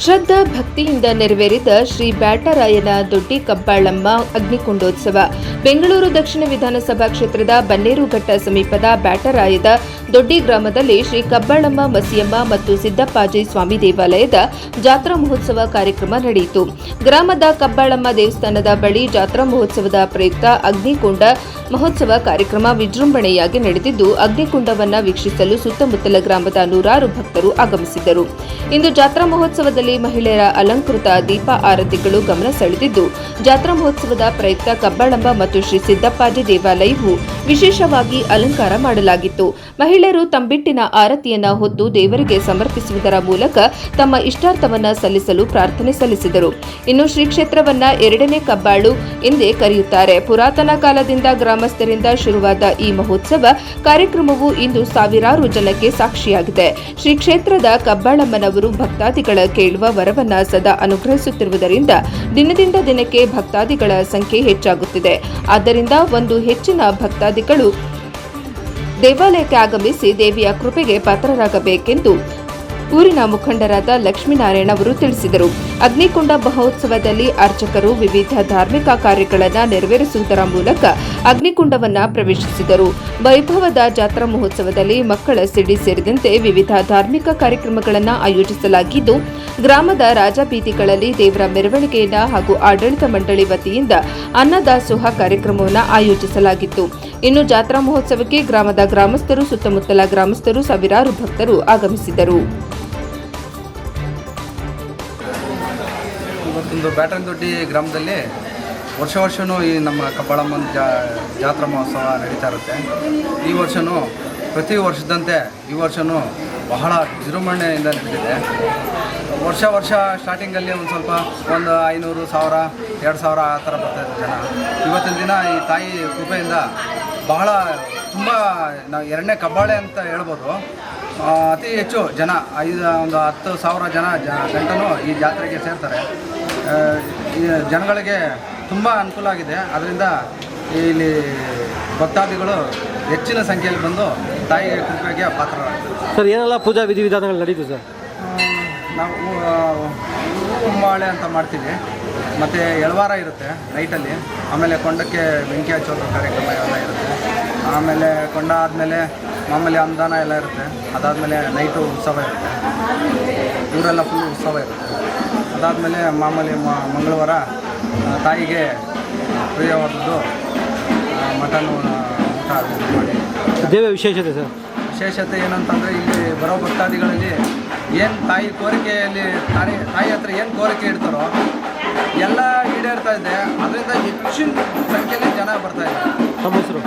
ಶ್ರದ್ಧಾ ಭಕ್ತಿಯಿಂದ ನೆರವೇರಿದ ಶ್ರೀ ಬ್ಯಾಟರಾಯನ ದೊಡ್ಡಿ ಕಬ್ಬಾಳಮ್ಮ ಅಗ್ನಿಕುಂಡೋತ್ಸವ. ಬೆಂಗಳೂರು ದಕ್ಷಿಣ ವಿಧಾನಸಭಾ ಕ್ಷೇತ್ರದ ಬನ್ನೇರುಘಟ್ಟ ಸಮೀಪದ ಬ್ಯಾಟರಾಯದ ದೊಡ್ಡಿ ಗ್ರಾಮದಲ್ಲಿ ಶ್ರೀ ಕಬ್ಬಾಳಮ್ಮ ಮಸಿಯಮ್ಮ ಮತ್ತು ಸಿದ್ದಪ್ಪಾಜಿ ಸ್ವಾಮಿ ದೇವಾಲಯದ ಜಾತ್ರಾ ಮಹೋತ್ಸವ ಕಾರ್ಯಕ್ರಮ ನಡೆಯಿತು. ಗ್ರಾಮದ ಕಬ್ಬಾಳಮ್ಮ ದೇವಸ್ಥಾನದ ಬಳಿ ಜಾತ್ರಾ ಮಹೋತ್ಸವದ ಪ್ರಯುಕ್ತ ಅಗ್ನಿಕುಂಡ ಮಹೋತ್ಸವ ಕಾರ್ಯಕ್ರಮ ವಿಜೃಂಭಣೆಯಾಗಿ ನಡೆದಿದ್ದು, ಅಗ್ನಿಕುಂಡವನ್ನು ವೀಕ್ಷಿಸಲು ಸುತ್ತಮುತ್ತಲ ಗ್ರಾಮದ ನೂರಾರು ಭಕ್ತರು ಆಗಮಿಸಿದ್ದರು. ಇಂದು ಜಾತ್ರಾ ಮಹೋತ್ಸವದಲ್ಲಿ ಮಹಿಳೆಯರ ಅಲಂಕೃತ ದೀಪ ಆರತಿಗಳು ಗಮನ ಸೆಳೆದಿದ್ದು, ಜಾತ್ರಾ ಮಹೋತ್ಸವದ ಪ್ರಯುಕ್ತ ಕಬ್ಬಾಳಮ್ಮ ಮತ್ತು ಶ್ರೀ ಸಿದ್ದಪ್ಪಾಜಿ ದೇವಾಲಯವು ವಿಶೇಷವಾಗಿ ಅಲಂಕಾರ ಮಾಡಲಾಗಿತ್ತು. ಮಹಿಳೆಯರು ತಂಬಿಟ್ಟಿನ ಆರತಿಯನ್ನ ಹೊತ್ತು ದೇವರಿಗೆ ಸಮರ್ಪಿಸುವುದರ ಮೂಲಕ ತಮ್ಮ ಇಷ್ಟಾರ್ಥವನ್ನ ಸಲ್ಲಿಸಲು ಪ್ರಾರ್ಥನೆ ಸಲ್ಲಿಸಿದರು. ಇನ್ನು ಶ್ರೀ ಕ್ಷೇತ್ರವನ್ನ ಎರಡನೇ ಕಬ್ಬಾಳು ಎಂದೇ ಕರೆಯುತ್ತಾರೆ. ಪುರಾತನ ಕಾಲದಿಂದ ಗ್ರಾಮಸ್ಥರಿಂದ ಶುರುವಾದ ಈ ಮಹೋತ್ಸವ ಕಾರ್ಯಕ್ರಮವು ಇಂದು ಸಾವಿರಾರು ಜನಕ್ಕೆ ಸಾಕ್ಷಿಯಾಗಿದೆ. ಶ್ರೀ ಕ್ಷೇತ್ರದ ಕಬ್ಬಾಳಮ್ಮನವರು ಭಕ್ತಾದಿಗಳ ಕೇಳುವ ವರವನ್ನ ಸದಾ ಅನುಗ್ರಹಿಸುತ್ತಿರುವುದರಿಂದ ದಿನದಿಂದ ದಿನಕ್ಕೆ ಭಕ್ತಾದಿಗಳ ಸಂಖ್ಯೆ ಹೆಚ್ಚಾಗುತ್ತಿದೆ. ಆದ್ದರಿಂದ ಒಂದು ಹೆಚ್ಚಿನ ಭಕ್ತಾದಿಗಳು ದೇವಾಲಯಕ್ಕೆ ಆಗಮಿಸಿ ದೇವಿಯ ಕೃಪೆಗೆ ಪಾತ್ರರಾಗಬೇಕೆಂದು ಊರಿನ ಮುಖಂಡರಾದ ಲಕ್ಷ್ಮೀನಾರಾಯಣ ಅವರು ತಿಳಿಸಿದರು. ಅಗ್ನಿಕುಂಡ ಮಹೋತ್ಸವದಲ್ಲಿ ಅರ್ಚಕರು ವಿವಿಧ ಧಾರ್ಮಿಕ ಕಾರ್ಯಗಳನ್ನು ನೆರವೇರಿಸುವುದರ ಮೂಲಕ ಅಗ್ನಿಕುಂಡವನ್ನು ಪ್ರವೇಶಿಸಿದರು. ವೈಭವದ ಜಾತ್ರಾ ಮಹೋತ್ಸವದಲ್ಲಿ ಮಕ್ಕಳ ಸಿಡಿ ಸೇರಿದಂತೆ ವಿವಿಧ ಧಾರ್ಮಿಕ ಕಾರ್ಯಕ್ರಮಗಳನ್ನು ಆಯೋಜಿಸಲಾಗಿದ್ದು, ಗ್ರಾಮದ ರಾಜಬೀದಿಗಳಲ್ಲಿ ದೇವರ ಮೆರವಣಿಗೆಯನ್ನು ಹಾಗೂ ಆಡಳಿತ ಮಂಡಳಿ ವತಿಯಿಂದ ಅನ್ನದಾಸೋಹ ಕಾರ್ಯಕ್ರಮವನ್ನು ಆಯೋಜಿಸಲಾಗಿತ್ತು. ಇನ್ನು ಜಾತ್ರಾ ಮಹೋತ್ಸವಕ್ಕೆ ಗ್ರಾಮದ ಗ್ರಾಮಸ್ಥರು, ಸುತ್ತಮುತ್ತಲ ಗ್ರಾಮಸ್ಥರು, ಸಾವಿರಾರು ಭಕ್ತರು ಆಗಮಿಸಿದರು. ಇವತ್ತೊಂದು ಬ್ಯಾಟರಾಯನದೊಡ್ಡಿ ಗ್ರಾಮದಲ್ಲಿ ವರ್ಷವೂ ಈ ನಮ್ಮ ಕಬ್ಬಾಳಮ್ಮನ ಜಾತ್ರಾ ಮಹೋತ್ಸವ ನಡೀತಾ ಇರುತ್ತೆ. ಈ ವರ್ಷವೂ ಪ್ರತಿ ವರ್ಷದಂತೆ ಈ ವರ್ಷವೂ ಬಹಳ ವಿಜೃಂಭಣೆಯಿಂದ ನಡೆದಿದೆ. ವರ್ಷ ಸ್ಟಾರ್ಟಿಂಗಲ್ಲಿ ಒಂದು ಸ್ವಲ್ಪ 500, 1000, 2000 ಆ ಥರ ಬರ್ತಾಯಿದ್ರು ಜನ. ಇವತ್ತಿನ ದಿನ ಈ ತಾಯಿ ಕೃಪೆಯಿಂದ ಬಹಳ ತುಂಬ ನಾವು ಎರಡನೇ ಕಬ್ಬಾಳೆ ಅಂತ ಹೇಳ್ಬೋದು. ಅತಿ ಹೆಚ್ಚು ಜನ 10,000 ಜನ ಗಂಟನೂ ಈ ಜಾತ್ರೆಗೆ ಸೇರ್ತಾರೆ. ಈ ಜನಗಳಿಗೆ ತುಂಬ ಅನುಕೂಲ ಆಗಿದೆ. ಅದರಿಂದ ಇಲ್ಲಿ ಭಕ್ತಾದಿಗಳು ಹೆಚ್ಚಿನ ಸಂಖ್ಯೆಯಲ್ಲಿ ಬಂದು ತಾಯಿಗೆ ಕೃಪೆಗೆ ಪಾತ್ರರಾಗ್ತಾರೆ. ಸರ್, ಏನೆಲ್ಲ ಪೂಜಾ ವಿಧಿವಿಧಾನಗಳು ನಡೀತು ಸರ್? ನಾವು ಕುಂಬಾಳೆ ಅಂತ ಮಾಡ್ತೀವಿ, ಮತ್ತು ಎಳವಾರ ಇರುತ್ತೆ ನೈಟಲ್ಲಿ. ಆಮೇಲೆ ಕೊಂಡಕ್ಕೆ ಬೆಂಕಿ ಹಚ್ಚೋದು ಕಾರ್ಯಕ್ರಮ ಎಲ್ಲ ಇರುತ್ತೆ. ಆಮೇಲೆ ಕೊಂಡ ಆದಮೇಲೆ ಮಾಮೂಲಿ ಅನುದಾನ ಎಲ್ಲ ಇರುತ್ತೆ. ಅದಾದಮೇಲೆ ನೈಟು ಉತ್ಸವ ಇರುತ್ತೆ. ಊರೆಲ್ಲ ಫುಲ್ಲು ಉತ್ಸವ ಇರುತ್ತೆ. ಅದಾದಮೇಲೆ ಮಾಮೂಲಿ ಮಂಗಳವಾರ ತಾಯಿಗೆ ಪ್ರಿಯವಾದದ್ದು ಮಟನ್ನು ಊಟ ಮಾಡಿ. ದೇವ ವಿಶೇಷತೆ ಸರ್? ವಿಶೇಷತೆ ಏನಂತಂದರೆ ಇಲ್ಲಿ ಬರೋ ಭಕ್ತಾದಿಗಳಲ್ಲಿ ಏನು ತಾಯಿ ಕೋರಿಕೆಯಲ್ಲಿ ತಾಯಿ ಹತ್ರ ಏನು ಕೋರಿಕೆ ಇಡ್ತಾರೋ ಎಲ್ಲ ಈಡೇರ್ತಾ ಇದೆ. ಅದರಿಂದ ಹೆಚ್ಚಿನ ಸಂಖ್ಯೆಯಲ್ಲಿ ಜನ ಬರ್ತಾ ಇದ್ದಾರೆ. ನಮ್ಮ ಹೆಸರು